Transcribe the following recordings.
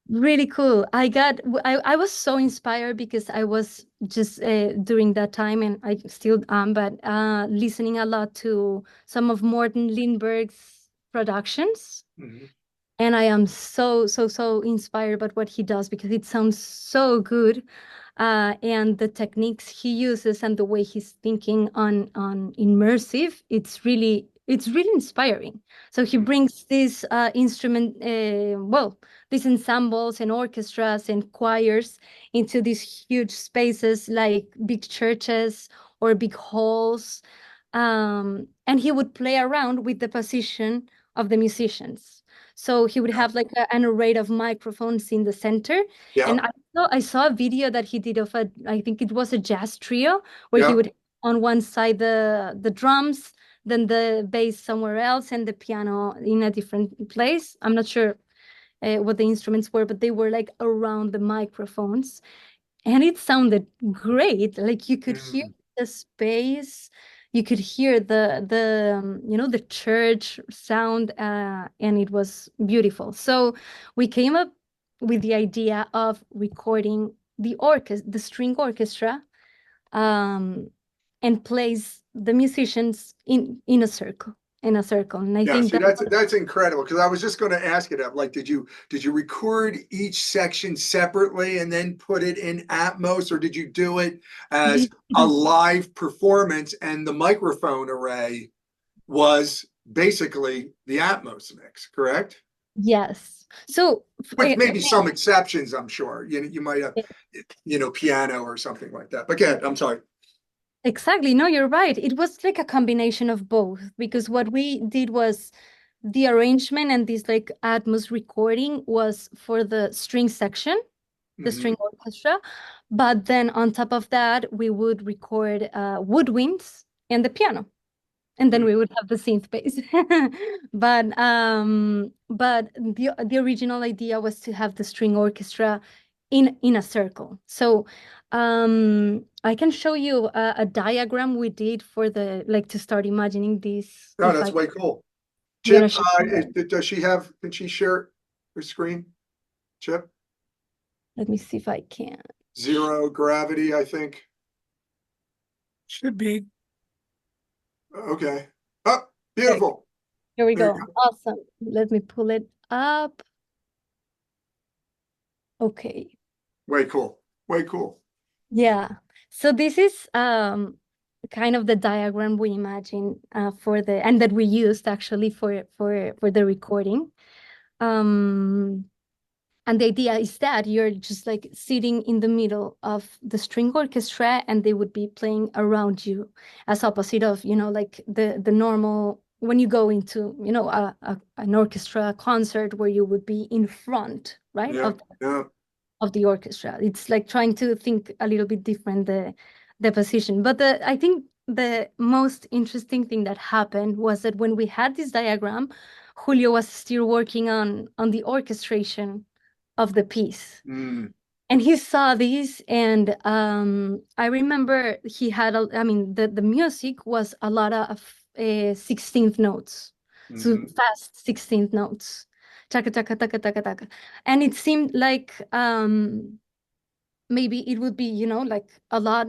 Really cool. I was so inspired because I was just during that time, and I still am, but listening a lot to some of Morten Lindberg's productions. Mhm. And I am so inspired by what he does because it sounds so good. And the techniques he uses and the way he's thinking on immersive, it's really inspiring. So he brings this these ensembles and orchestras and choirs into these huge spaces like big churches or big halls. And he would play around with the position of the musicians. So he would Yeah. have like an array of microphones in the center. Yeah. And I saw a video that he did of I think it was a jazz trio where he Yeah. would on one side the drums, then the bass somewhere else, and the piano in a different place. I'm not sure what the instruments were, but they were like around the microphones, and it sounded great. Like you could hear Mm. the space, you could hear the church sound, and it was beautiful. So we came up with the idea of recording the string orchestra, um, and place the musicians in a circle, and I Yeah, think see, that that's incredible because I was just going to ask it up. Like, did you record each section separately and then put it in Atmos, or did you do it as a live performance and the microphone array was basically the Atmos mix, correct? yes. So With maybe some exceptions, I'm sure. You might have, piano or something like that. But yeah, I'm sorry. exactly. No, you're right. It was like a combination of both because what we did was the arrangement and this like Atmos recording was for the string section, the string Hmm. orchestra. But then on top of that, we would record woodwinds and the piano. And then we would have the synth bass. But the original idea was to have the string orchestra in a circle. So I can show you a diagram we did for the like to start imagining this No, if that's I way cool. you wanna Chip, show can she share her screen? Chip, let me see if I can. zero gravity, I think. Should be. Okay. Oh, Okay, beautiful. here we There you go. go. Awesome. Let me pull it up. Okay. Way cool. Way cool. Yeah. So this is kind of the diagram we imagine for the and that we used actually for the recording. Um, and the idea is that you're just like sitting in the middle of the string orchestra and they would be playing around you as opposite of, like the normal when you go into, an orchestra concert where you would be in front, right, Yeah. Yeah. of the orchestra. It's like trying to think a little bit different the position. But I think the most interesting thing that happened was that when we had this diagram, Julio was still working on the orchestration of the piece. Mm. And he saw this, and I remember I mean, the music was a lot of 16th notes, so Hmm. fast 16th notes, taka taka taka taka taka, and it seemed like maybe it would be, like a lot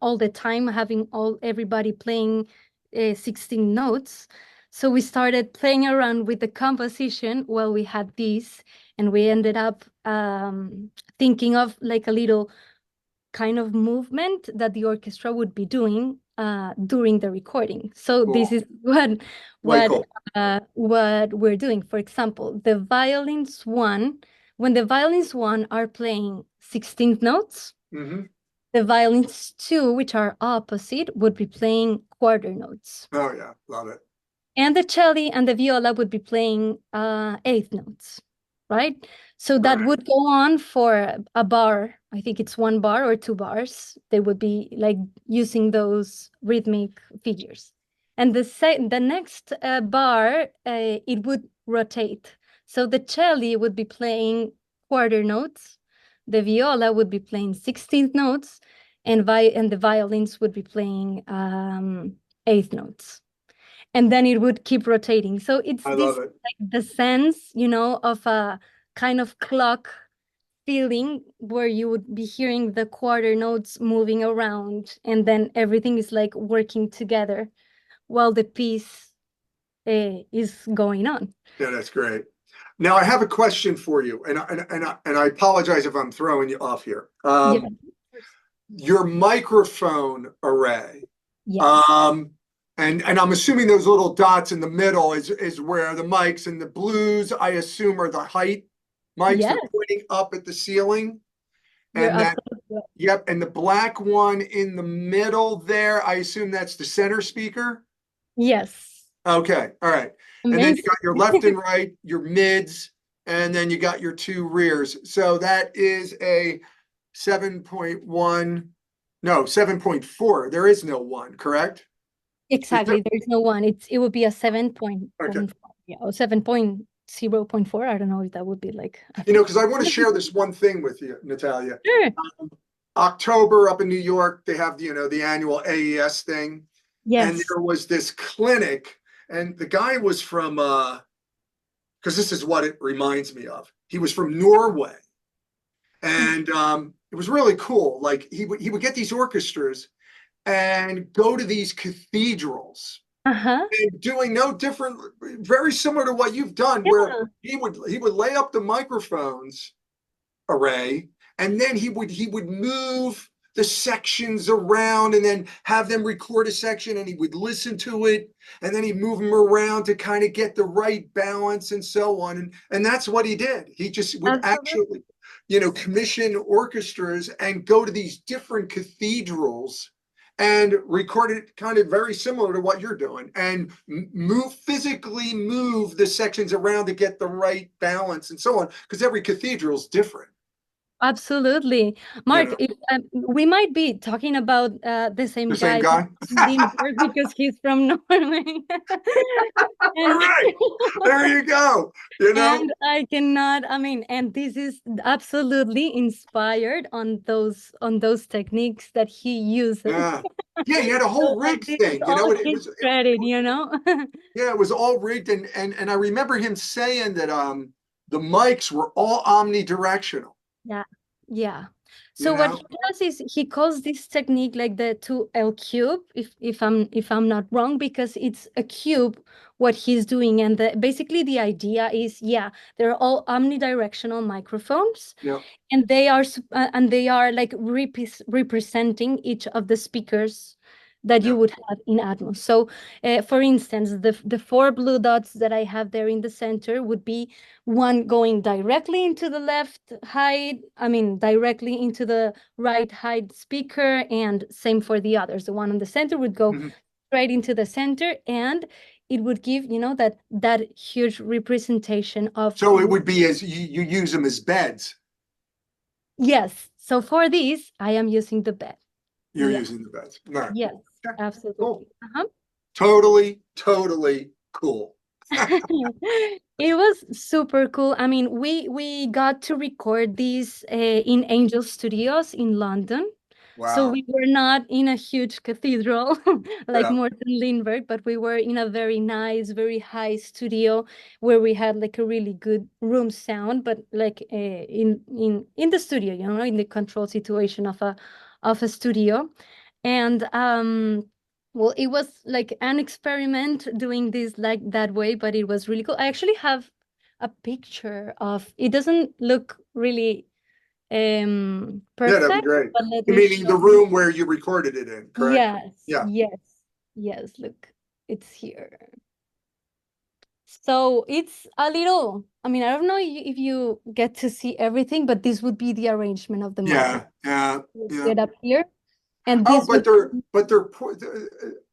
all the time, having everybody playing 16 notes. So we started playing around with the composition while we had this, and we ended up thinking of like a little kind of movement that the orchestra would be doing during the recording. So this Cool. is what Way what cool. what we're doing. For example, when the violins one are playing 16th notes, Hmm. the violins two, which are opposite, would be playing quarter notes. Oh yeah. Love it. And the cello and the viola would be playing eighth notes, right? So that Right. would go on for a bar. I think it's 1 bar or 2 bars. They would be like using those rhythmic figures. And the next bar, it would rotate. So the cello would be playing quarter notes, the viola would be playing 16th notes, and the violins would be playing eighth notes, and then it would keep rotating. So it's I this love it. like the sense, of a kind of clock feeling where you would be hearing the quarter notes moving around, and then everything is like working together while the piece is going on. Yeah, that's great. Now I have a question for you, and I apologize if I'm throwing you off here. Yeah. Your microphone array. Yes. And I'm assuming those little dots in the middle is where the mics, and the blues, I assume, are the height mics. Yes. They're pointing up at the ceiling. You're And that, absolutely right. yep, and the black one in the middle there, I assume that's the center speaker. Yes. Okay, all right. And then you Amazing. got your left and right, your mids, and then you got your two rears. So that is a 7.1, no, 7.4. There is no one, correct? Exactly. There's no one. It would be a 7.1, Okay. yeah, or 7.0.4. I don't know if that would be like You know, because I want to share this one thing with you, Natalia. Sure. October up in New York, they have, you know, the annual AES thing. And Yes. there was this clinic, and the guy was from, because this is what it reminds me of. He was from Norway. And it was really cool. Like he would get these orchestras and go to these cathedrals Uh-huh. and doing no different, very similar to what you've done, Yeah. where he would lay up the microphones array, and then he would move the sections around and then have them record a section, and he would listen to it, and then he'd move them around to kind of get the right balance and so on. And that's what he did. He just would actually, you know, commission orchestras and go to these different cathedrals and record it kind of very similar to what you're doing, and physically move the sections around to get the right balance and so on, because every cathedral is different. Absolutely. Mark, know. if, we might be talking about the same guy, Lindberg, because he's from Norway. All right, there you go. You know, and I cannot, I mean, and this is absolutely inspired on those techniques that he uses. yeah, yeah. You had a whole rig thing. You know, it was credit. You know. Yeah, it was all rigged, and I remember him saying that the mics were all omnidirectional. Yeah, yeah. You So what know? he does is he calls this technique like the 2L cube, if I'm not wrong, because it's a cube what he's doing, and basically the idea is, yeah, they're all omnidirectional microphones, Yeah. and they are like representing each of the speakers that you would have in Atmos. So, for instance, the four blue dots that I have there in the center would be one going directly into the left directly into the right hide speaker, and same for the others. The one on the center would go straight into the center, and it would give, you know, that huge representation of. So it would be as you use them as beds. Yes. So for these, I am using the bed. You're using the beds. Right. Yes, absolutely. Cool. Uh-huh. Totally cool. It was super cool. I mean, we got to record these in Angel Studios in London. Wow. So we were not in a huge cathedral like Morten Lindberg, but we were in a very nice, very high studio where we had like a really good room sound, but like in the studio, you know, in the control situation of a studio. And well, it was like an experiment doing this like that way, but it was really cool. I actually have a picture of it. Doesn't look really perfect. Yeah, that'd be great. But let You me meaning the room where you recorded it in, correct? Yes, look, it's here. So it's a little, I mean, I don't know if you get to see everything, but this would be the arrangement of the microphone. Get up here. And this but they're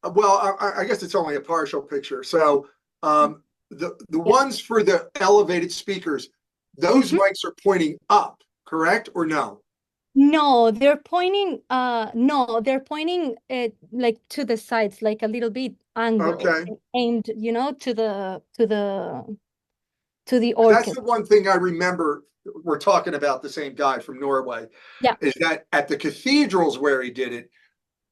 well, I guess it's only a partial picture. So the ones for the elevated speakers, those mics are pointing up, correct or no? No, they're pointing like to the sides, like a little bit angled, aimed, you know, to the orchestra. That's the one thing I remember. We're talking about the same guy from Norway. Yeah. Is that at the cathedrals where he did it,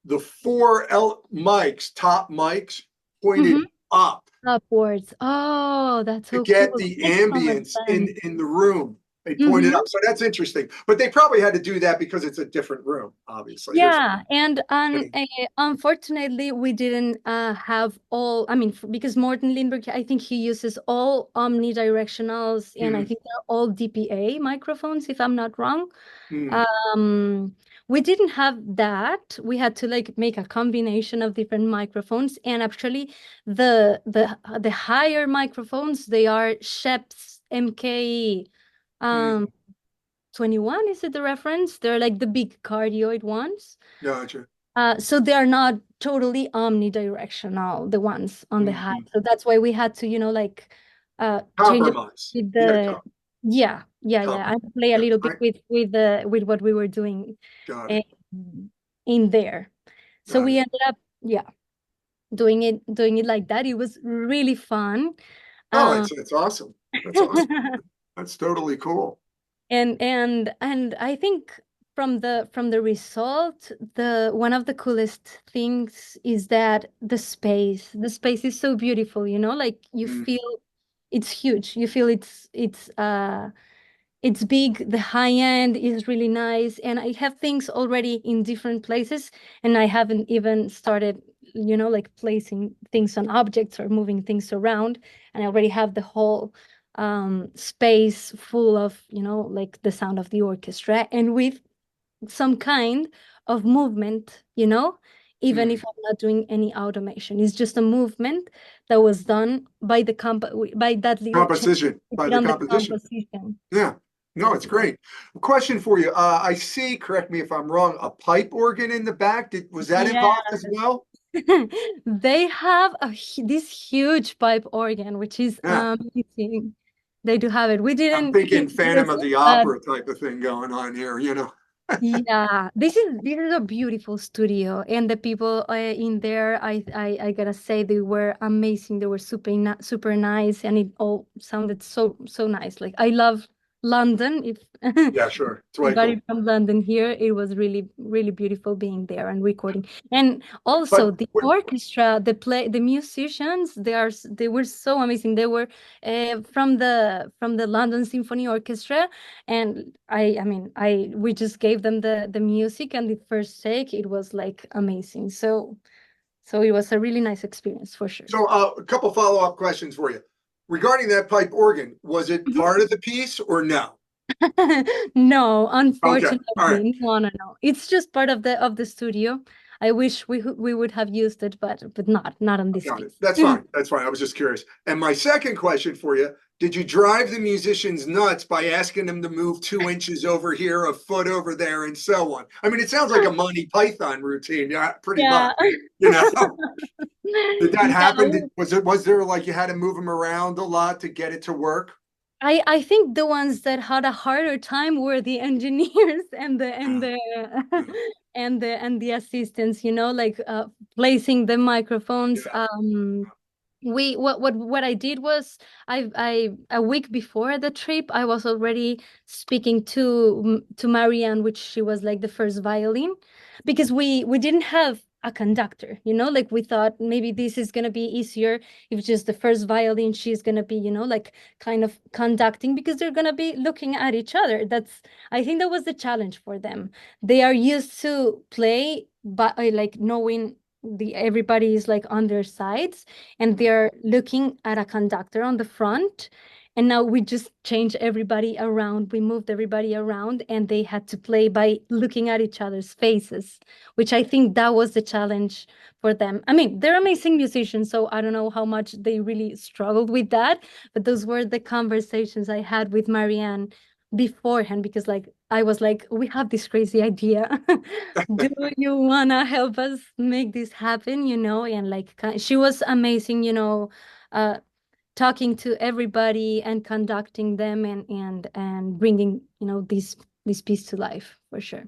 the four top mics pointed up. upwards. Oh, that's to so get cool. the Makes so much ambience sense. in the room. They pointed Mm-hmm. up. So that's interesting. But they probably had to do that because it's a different room, obviously. There's Yeah, and unfortunately, we didn't have all. I mean, because Morten Lindberg, I think he uses all omnidirectionals, and I mm, think they're all DPA microphones, if I'm not wrong. mm, We didn't have that. We had to like make a combination of different microphones, and actually, the higher microphones, they are Shep's MK. mm. 21, is it the reference? They're like the big cardioid ones. Gotcha. So they are not totally omnidirectional, the ones on the high. Mm. So that's why we had to, like change it Compromise. with Yeah, the yeah. I compromise. play a Yeah, little bit right. with what we were doing Got it. um, in there. So Got we it. ended up doing it like that. It was really fun. Oh, Um, it's awesome. That's awesome. That's totally cool. and I think from the result, the one of the coolest things is that the space is so beautiful, like you Mm. feel it's huge. You feel it's big. The high end is really nice, and I have things already in different places, and I haven't even started, like placing things on objects or moving things around, and I already have the whole space full of, like the sound of the orchestra, and with some kind of movement, even Mm. if I'm not doing any automation. It's just a movement that was done by that little change Composition by the on the composition. composition. Yeah. No, it's great. Question for you. I see, correct me if I'm wrong, a pipe organ in the back. Was that Yeah. involved as well? They have this huge pipe organ, which is Yeah. amazing. They do have it. We I'm didn't thinking Phantom use of it, the but Opera type of thing going on here. yeah, this is a beautiful studio, and the people in there, I gotta say, they were amazing. They were super nice, and it all sounded so nice. Like, I love London. If Yeah, sure. It's way anybody cool. from London here, it was really really beautiful being there and recording. And also But the orchestra, the musicians, they were so amazing. They were from the London Symphony Orchestra, and we just gave them the music, and the first take, it was like amazing. So it was a really nice experience for sure. so a couple follow-up questions for you. Regarding that pipe organ, was it part of the piece or no? No, Okay. All right. unfortunately, no. It's just part of the studio. I wish we would have used it, but not on this Got it. piece. That's fine. That's fine. I was just curious. And my second question for you, did you drive the musicians nuts by asking them to move 2 inches over here, a foot over there, and so on? I mean, it sounds like a Monty Python routine, yeah, pretty much. Yeah. You know, did that happen? Yeah. Was there like you had to move them around a lot to get it to work? I think the ones that had a harder time were the engineers and the and Yeah, the yeah, and the assistants, like placing the microphones. yeah. What I did was, I a week before the trip, I was already speaking to Marianne, which she was like the first violin, because we didn't have a conductor, like we thought maybe this is gonna be easier if just the first violin, she's gonna be, like kind of conducting, because they're gonna be looking at each other. I think that was the challenge for them. They are used to play, but like knowing everybody is like on their sides, and they're looking at a conductor on the front. And now we just changed everybody around. We moved everybody around, and they had to play by looking at each other's faces, which I think that was the challenge for them. I mean, they're amazing musicians, so I don't know how much they really struggled with that, but those were the conversations I had with Marianne beforehand, because like I was like, we have this crazy idea. Do you wanna help us make this happen? And like she was amazing, uh talking to everybody and conducting them, and bringing, this piece to life for sure.